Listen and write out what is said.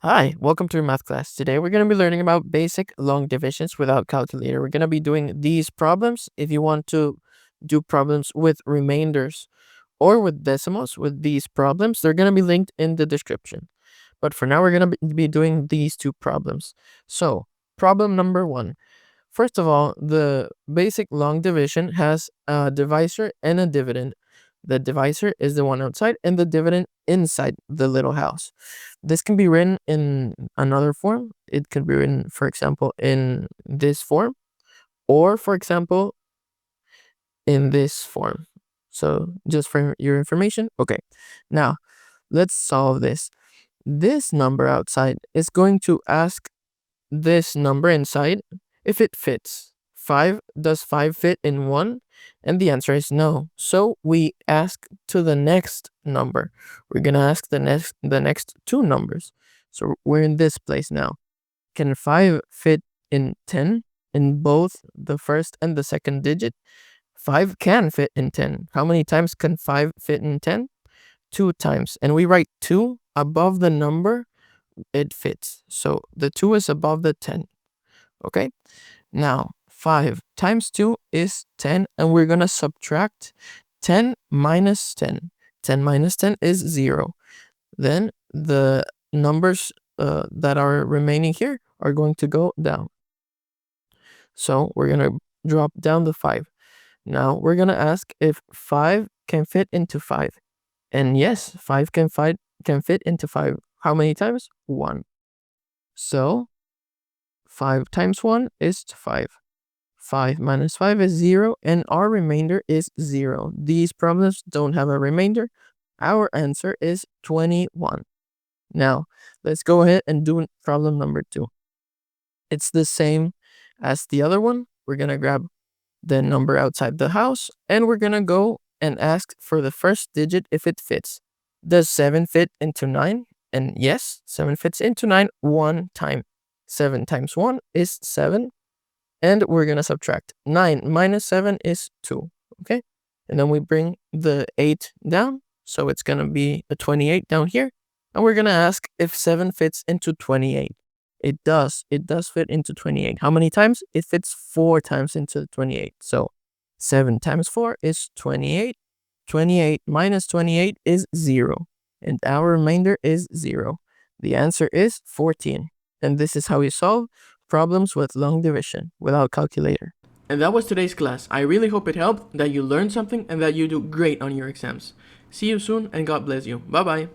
Hi, welcome to your math class. Today we're going to be learning about basic long divisions without calculator. We're going to be doing these problems. If you want to do problems with remainders or with decimals with these problems, they're going to be linked in the description. But for now, we're going to be doing these two problems. So, problem number 1. First of all, the basic long division has a divisor and a dividend. The divisor is the one outside and the dividend inside the little house. This can be written in another form. It can be written, for example, in this form, or for example, in this form. So just for your information. Okay, now let's solve this. This number outside is going to ask this number inside if it fits. Does 5 fit in 1? And the answer is no. So we ask to the next number. We're going to ask the next two numbers. So we're in this place now. Can 5 fit in 10 in both the first and the second digit? 5 can fit in 10. How many times can 5 fit in 10? 2 times. And we write 2 above the number it fits. So the 2 is above the 10. Okay? Now, 5 times 2 is 10, and we're going to subtract 10 minus 10. 10 minus 10 is 0. Then the numbers that are remaining here are going to go down. So we're going to drop down the 5. Now we're going to ask if 5 can fit into 5. And yes, 5 can fit into 5. How many times? 1. So 5 times 1 is 5. 5 minus 5 is 0, and our remainder is 0. These problems don't have a remainder. Our answer is 21. Now, let's go ahead and do problem number 2. It's the same as the other one. We're going to grab the number outside the house, and we're going to go and ask for the first digit if it fits. Does 7 fit into 9? And yes, 7 fits into 9 one time. 7 times 1 is 7. And we're going to subtract. 9 minus 7 is 2. Okay? And then we bring the 8 down. So it's going to be a 28 down here. And we're going to ask if 7 fits into 28. It does. It does fit into 28. How many times? It fits 4 times into 28. So 7 times 4 is 28. 28 minus 28 is 0. And our remainder is 0. The answer is 14. And this is how we solve problems with long division without calculator. And that was today's class. I really hope it helped, that you learned something, and that you do great on your exams. See you soon, and God bless you. Bye-bye.